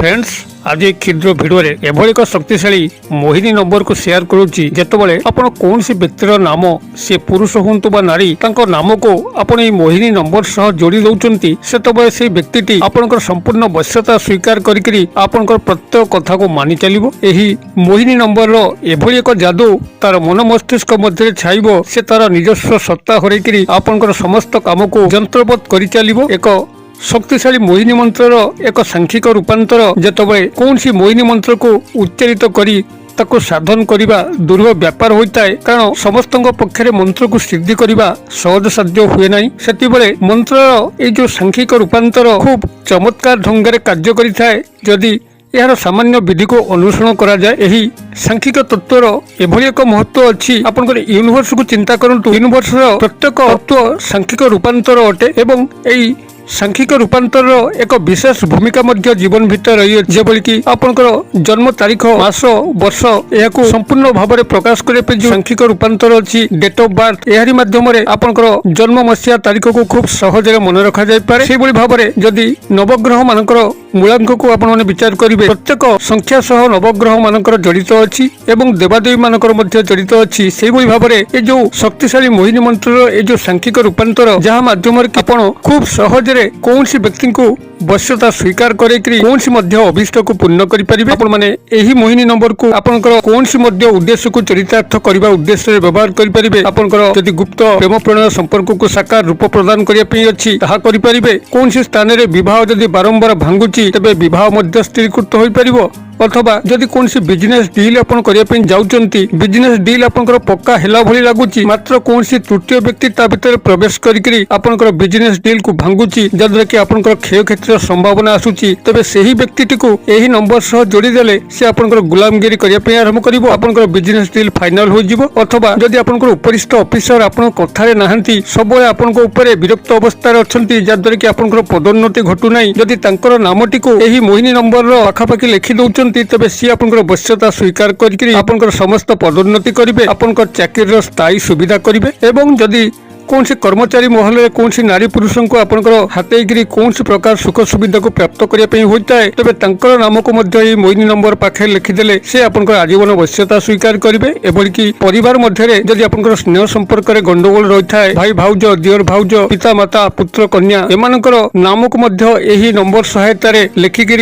Friends आज एक क्षुद्र भिडियो एभली एक शक्तिशाली मोहिनी नंबर को शेयर करुच्ची जितेबाला आपण कौन सी व्यक्तिर नाम सी पुरुष हूँ बा नारी नाम को आपण मोहिनी नंबर सह जोड़ी दौरान से व्यक्ति आपंकर संपूर्ण वश्यता स्वीकार करी प्रत्येक कथा को मानि चलो। यही मोहिनी नंबर एभली एक जादू तार मन मस्तिष्क मध्य छाइब से तार निजस्व सत्ता हरई आपंकर समस्त काम को यंत्रवत कर चलो। एक शक्तिशाली मोहिनी मंत्र एक सांख्यिक रूपांतर जितेबाला कौन सी मोहिनी मंत्र को उच्चारित करी ताको साधन करिबा दुर्लभ व्यापार होता है, कारण समस्त पक्षरे मंत्र को सिद्धि करिबा सहज साध्य हुए नहीं। सेतिबेले मंत्र जो सांख्यिक रूपांतर खूब चमत्कार ढंग से कार्य करिथाए जदि यार सामान्य विधि को अनुसरण करा जाए। यही सांख्यिक तत्वर एभली एक महत्व अच्छी। आपनकर यूनिवर्स को चिंता करंतु, यूनिवर्स प्रत्येक तत्व सांख्यिक रूपांतर अटे एवं एई सांख्यिक रूपांतर एक विशेष भूमिका मध्य जीवन भितर रही है, जेबल कि आपनकर जन्म तारीख मास वर्ष यह संपूर्ण भाव में प्रकाश करने जो सांख्यिक रूपांतर अच्छी डेट ऑफ बर्थ एहारी माध्यम आपनकर जन्म मसीहा तारीख को खूब सहज मन रखा जाय पारे। से भाव में जदि नवग्रह मानकर मूलांक को आपण माने विचार करिवे प्रत्येक संख्या सह नवग्रह मानकर जड़ित अच्छी एवं देवादेवी मानकर मध्य जड़ित अच्छी। से भाव में ये जो शक्तिशाली मोहिनी मंत्र ये जो सांख्यिक रूपांतर जहाँ माध्यम आपण खूब सहज कौन सी व्यक्ति को वश्यता स्वीकार करे कौन सी मध्य अभिष्ट को पूर्ण करें। आपण माने यही मोहिनी नंबर को आपनकर कौन सी मध्य उद्देश्य को चरितार्थ करने उद्देश्य व्यवहार करें। आपनकर जदि गुप्त प्रेम प्रणय संपर्क को साकार रूप प्रदान करने अच्छी ताहा करें। कौन सी स्थान में विवाह जदि बारंबार भांगुची तेबे विवाह मध्य स्थिरीकृत हो पारिबो, अथवा जदि कौन सी बिजनेस डील आपण करने जाउचंती बिजनेस डील आपनकर पक्का हेला भली लागुची, मात्र कौन सी तृतीय व्यक्ति ता भीतर प्रवेश करी आपनकर बिजनेस डील को भांगुची जद्वारा कि आपनकर क्षय क्षेत्र संभावना आसुची, तबे सेही व्यक्ति को यही नंबर सह जोड़ी देले से आपनकर गुलामगिरी करने आरंभ करिवो। आपनकर बिजनेस डील फाइनल हो जिवो। अथवा जदि आपनकर उपरिष्ठ ऑफिसर आपन कथारे नाहंती सबले आपनकर ऊपर विरक्त अवस्था अछंती जद्वारा कि आपनकर पदोन्नति घटु नाही, जदि तांकर नामटी को यही मोहिनी नंबर रो पाखापाखि लिखि दउचंती तबे सी आपनकर वश्यता स्वीकार करी आपनकर समस्त पदोन्नति करिवे, आपनकर चाकरी स्थायी सुविधा करिवे। एवं जदि कौन सी कर्मचारी महल में कौन सी नारी पुरुष को आपनकर हाथेगिरी कौन सी प्रकार सुख सुविधा को प्राप्त करने होता है, तबे तांकर नाम को मध्य मोहिनी नंबर पाखे लिखिदेले से आपनकर आजीवन वश्यता स्वीकार करेंगे। एवं कि परिवार मध्य जदि आपनकर स्नेह संपर्क में गंडगोल रही है, भाई भाउज दियर भाउज पिता माता पुत्र कन्या एमानकर नाम को मध्य यही नंबर सहायता लिखिकी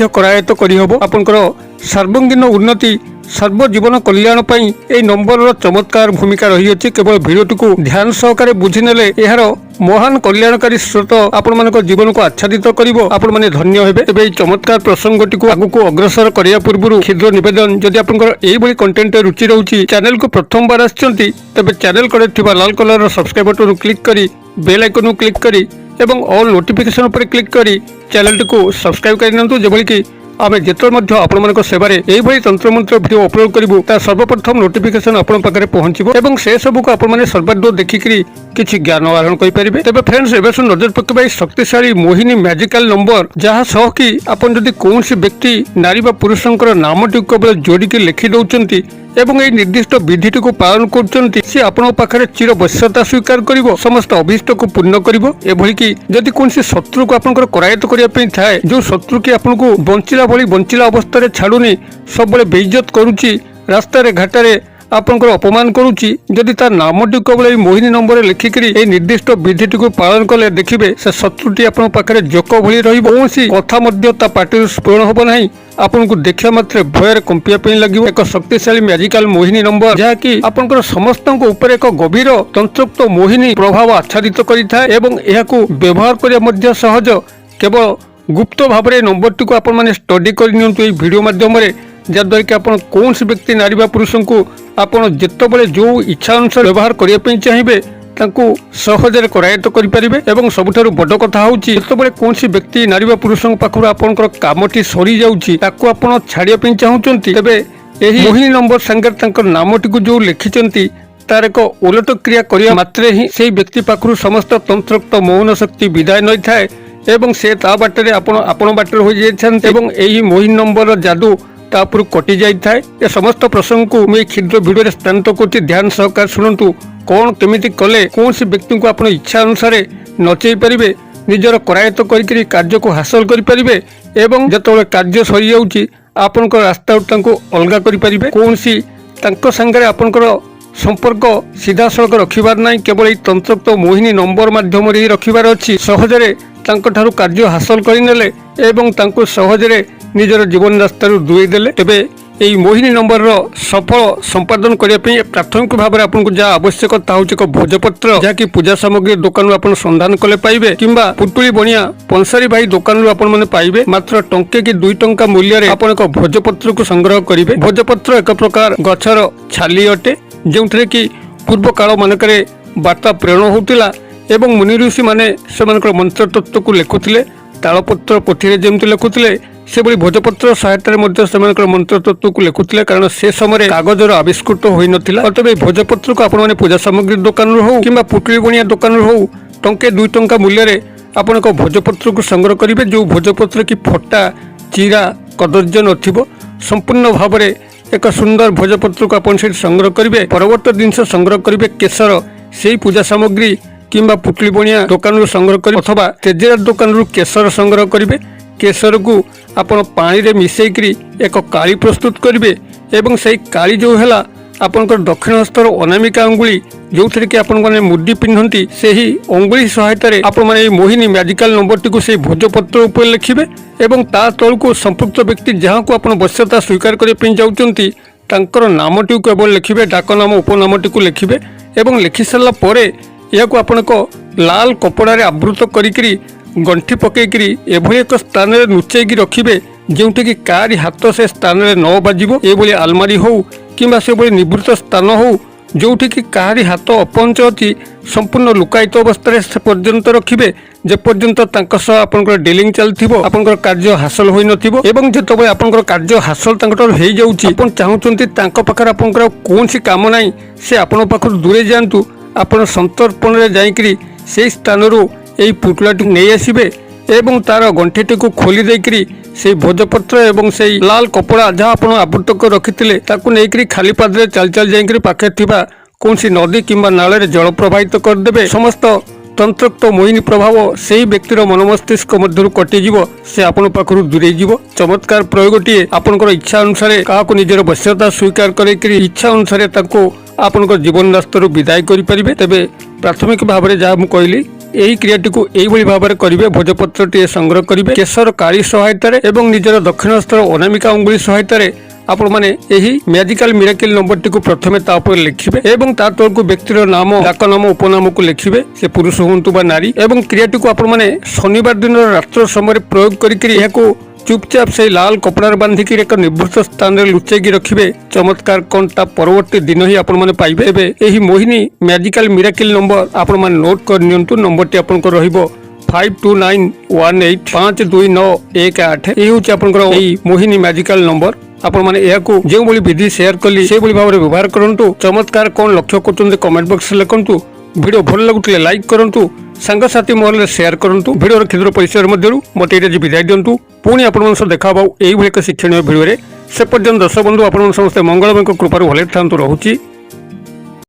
करायत्त करहब। आपनकर सर्वांगीन उन्नति सर्वजीवन कल्याण पाई ए नंबर चमत्कार भूमिका रही है। केवल भिडियोटी को ध्यान सहकारे बुझीनेले यार महान कल्याणकारी स्रोत आपण मान जीवन को आच्छादित करिवो, आपण माने धन्य हेबे। एबे चमत्कार प्रसंगटी को आगु को अग्रसर करिया पूर्व क्षुद्र निवेदन, जदि आपनकर एई भली कंटेंट रुचि रहउची चैनल को प्रथम बार आछंती तबे चैनल करे थिबा लाल कलर सब्सक्राइब बटन क्लिक करी बेल आइकन क्लिक करी एवं ऑल नोटिफिकेशन पर क्लिक करी चैनल को सब्सक्राइब करिनंतु, जेबली कि आमे जेतल आपण सेवारे यही तंत्रमंत्र भिडियो अपलोड करूँ ता सर्वप्रथम नोटिफिकेशन आपण पाखे पहुंचो एवं से सब को आपण सर्वाध देखिकी किसी ज्ञान आहरण करेंगे। तेज फ्रेंड्स एवं नजर पकड़ शक्तिशाली मोहिनी मैजिकल नंबर जहाँ सह कि आपन जदि कौन सी व्यक्ति नारी बा पुरुषंकर नामटी केवल जोड़िकी लिखि दौरान एवं यही निर्दिष्ट विधिटी को पालन कर सी आपण पाखे चिर वश्यता स्वीकार कर समस्त अभीष्ट को पूर्ण कर कि जदि कौन शत्रु को आपंकर करायत्त करने थाए जो शत्रु की आपन को बंचिला भली बंचिला अवस्था छाड़ुनी सब बेइज्जत करुच्ची रास्तार घाटारे आपंकर अपमान करुच्ची, जदि तार नामटी केवल मोहिनी नंबर लिखिकी निर्दिष्ट विधिटी को पालन कले देखिए से शत्रुटी आपन पाखे जोक भली रही सी कथा पार्टी स्फुरण हम ना आपन को देखा मात्र भयर कंपिया लगे। एक शक्तिशाली मैजिकल मोहिनी नंबर जहाँकि आपनकर समस्त ऊपर एक गभीर तंत्रोक्त मोहिनी प्रभाव आच्छादित करिथाए एवं एहाकु व्यवहार करिया सहज। केवल गुप्त भाव में नंबरटी को आपण माने स्टडी करनियंतु वीडियो माध्यम जद्वारा कि आपन कौन सी व्यक्ति नारी बा पुरुष को आपन जितेबाला जो इच्छा अनुसार व्यवहार करने चाहिए तांको सहजरे करायत्त करें। एवं सबुठारु बड़ कथा होउची जितेबाला कौन सी व्यक्ति नारी बा पुरुष पाखु आपनकर कामटी सरी जाउची ताको आपन छाड़िया चाहूचंती तेबे एही मोहिनी नंबर संगे तांकर नामटी को जो लिखिचंती तार एक उलट क्रिया करिया मात्रे ही सेही व्यक्ति पाखु समस्त तंत्रोक्त मौन शक्ति विदाय नहीं थाए एवं से ता बाटरे आपण बाटरे हो जाइछन एवं एही मोहिनी नंबर जादू तापुर कटि जाए। ए समस्त प्रसंग को मैं क्षुद्र भिडियो स्थानित कर ध्यान सहकार शुणु कौन केमिति कले कौन सी व्यक्ति को आप इच्छा अनुसार नचई पारे ନିଜର କରାୟତ୍ତ କରିକିରି କାର୍ଯ୍ୟକୁ ହାସଲ କରିପାରିବେ ଏବଂ ଯେତେବେଳେ କାର୍ଯ୍ୟ ସରିଯାଉଛି ଆପଣଙ୍କ ରାସ୍ତାରୁ ତାଙ୍କୁ ଅଲଗା କରିପାରିବେ। କୌଣସି ତାଙ୍କ ସାଙ୍ଗରେ ଆପଣଙ୍କର ସମ୍ପର୍କ ସିଧାସଳଖ ରଖିବାର ନାହିଁ, କେବଳ ଏହି ତନ୍ତ୍ରୋକ୍ତ ମୋହିନୀ ନମ୍ବର ମାଧ୍ୟମରେ ହିଁ ରଖିବାର ଅଛି। ସହଜରେ ତାଙ୍କଠାରୁ କାର୍ଯ୍ୟ ହାସଲ କରିନେଲେ ଏବଂ ତାଙ୍କୁ ସହଜରେ ନିଜର ଜୀବନ ରାସ୍ତାରୁ ଦୂରେଇ ଦେଲେ ତେବେ এই মোহিনী নম্বরর সফল সম্পাদন করা প্রাথমিক ভাবে আপনার যা আবশ্যক তা হচ্ছে এক ভোজপত্র, যা কি পূজা সামগ্রী দোকান আপনার সন্ধান কলে পাইবে কিংবা পুটুলি বনিয়া পনসারি ভাই দোকান আপনার পাইবে। মাত্র টঙ্কে কি 2 টঙ্কা মূল্যরে আপনার এক ভোজপত্র সংগ্রহ করবে। ভোজপত্র এক প্রকার গছর ছালি অটে, যে কি পূর্ব কাল মানকরে বার্তা প্রেরণ হোলা এবং মুনি ঋষি মানে সে মন্ত্রতত্ত্বকে লেখুলে, তালপত্র পোথিরে যেমতি লেখুলে সেভাবে ভোজপত্র সহায়তার মধ্যে সেমানଙ୍କର মন্ত্রতত্ত্বକୁ লেখুଥିଲେ, কারণ সে সময় কাগজর আবিষ্কৃত হয়ে নথিলা। অতএব এই ভোজপত্রକୁ আপনার পূজা সামগ্রী দোকানରୁ হও কিংবা পুটুলি বনিয়া দোকানରୁ হও টঙ্কে 2 টঙ্কা মূল্যরে আপনার এক ভোজপত্রକୁ সংগ্রহ করবে, যে ভোজপত্র কি ফটা চিরা কদর্য নথিব। সম্পূর্ণ ভাবে এক সুন্দর ভোজপত্রକୁ আপনার সেটি সংগ্রহ করবে। পরবর্তী জিনিস সংগ্রহ করবে কেশর, সেই পূজা সামগ্রী কিংবা পুটুলি বনিয়া দোকানରୁ সংগ্রহ করবে অথবা তেজরার দোকানରୁ কেশর সংগ্রহ করবে। কেশর কু আপনার পানিরে মিশাইকি এক কালি প্রস্তুত করবে এবং সেই কালি যে হল আপনার দক্ষিণ হস্তর অনামিকা অঙ্গুলি, যে কি আপনার মুদি পিঁধতি সেই অঙ্গুলি সহায়তার আপনার এই মোহিনী ম্যাজিকাল নম্বরটি সেই ভোজপত্র উপরে লিখবে এবং তা তলকু সম্পৃক্ত ব্যক্তি যা আপনার বশ্যতা স্বীকার করা যাচ্ছেন তাঁর নামটি কেবল লিখবে, ডাক নাম উপনামটি লিখবে এবং লিখি সারা পরে ইয়াকু আপনার লাল কপড়ারে আবৃত করিকি গণ্ঠি পকাইকি এভাবে এক স্থানে লুচাইকি রখিবে, যেটিকি কারি হাত সে স্থানে ন বাজিব। এইভাবে আলমারি হও কিংবা সেভাবে নিবৃত্ত স্থান হও যেটিকি কারি হাত অপঞ্চ অছি সম্পূর্ণ লুকায়িত অবস্থায় সে পর্যন্ত রখিবে, যে পর্যন্ত তাঁর সহ আপনার ডিলিং চালিথিব, আপনার কার্য হাসল হয়ে নথিব এবং যেতবে আপনার কার্য হাসল তাঁর হয়ে যাচ্ছি আপনার চাহুঁচ্ছেন তাঁর পাখে আপনার কৌশি কাম নাই, সে আপনার পাখু দূরে যাআন্তু, আপনার সন্তর্পণে যাইকি সেই স্থানর এই পুটলাটি নিয়ে আসবে এবং তার গণ্ঠিটিকে খোলি দেইকি সেই ভোজপত্র এবং সেই লাল কপড়া যা আপনার আবৃত করে রখিলে তাকে নেইকি খালি পাদরে চাল চাল যাইকি পাখে থিবা কৌশি নদী কিংবা নাଳରେ জল প্রবাহিত করিদেবে। সমস্ত তন্ত্ରୋক্ত মোহিনী প্রভাব সেই ব্যক্তির মনমস্তিষ্ক মধ্যে কটিযোগ, সে আপনার পাখু দূরেই যাব। চমৎকার প্রয়োগটিয়ে আপনার ইচ্ছা অনুসারে কাহাকে নিজের বশ্যতা স্বীকার করাইকি ইচ্ছা অনুসারে তাকে আপনার জীবন রাস্তার বিদায় করে পারিবে। তেবে প্রাথমিক ভাবে যা মু কহিলি এই ক্রিয়াটিকে এইভাবে ভাবে করবে। ভোজপত্রটি সংগ্রহ করবে কেশর কালি সহায়তার এবং নিজের দক্ষিণ হস্তর অনামিকা অঙ্গুলি সহায়তার আপন মানে এই ম্যাজিকাল মিরাকেল নম্বরটি প্রথমে তা উপরে লিখবে এবং তা তলকু ব্যক্তির নাম, ডাক নাম, উপনামক লিখবে, সে পুরুষ হুঁতু বা নারী এবং ক্রিয়াটিকে আপন মানে শনিবার দিন রাত্র সময় প্রয়োগ করিকি এহাকু চুপচাপ সেই লাল কপড়ার বাঁধিকি এক নিবৃত্ত স্থানে লুচাইকি রাখবে। চমৎকার কোন তা পরবর্তী দিন হি আপন মানে পাইবে। এবে এই মোহিনী ম্যাজিকাল মিরাকেল নম্বর আপন মানে নোট করে নিয়ন্তু। নম্বরটি আপনার রহিব 5291852918। এই হচ্ছে আপনার এই মোহিনী ম্যাজিকাল নম্বর। আপন মানে এহাকু যেভাবে বিধি সেয়ার কলি সেইভাবে ভাবে ব্যবহার করন্তু। চমৎকার কোন লক্ষ্য করছেন কমেন্ট বক্সে লিখন্তু। ভিডিও ভাল লাগুলে লাইক করন্তু, সাংসাথী মহলে সেয়ার করন্তু। ভিডিওর ক্ষুদ্র পরিসর মধ্যে মতো এটা বিদায় দিন্তু। পুଣି ଆପଣଙ୍କ ସହ ଦେଖା ହେବା এইভাবে ଏକ ଶିକ୍ଷଣୀୟ ଭିଡ଼ିଓରେ। ସେ ପର୍ଯ୍ୟନ୍ତ ଦର୍ଶକ ବନ୍ଧୁ ଆପଣ ସମସ୍ତେ ମଙ୍ଗଳମୟଙ୍କ କୃପାରୁ ଭଲରେ ଥାନ୍ତୁ। ରହୁଛି।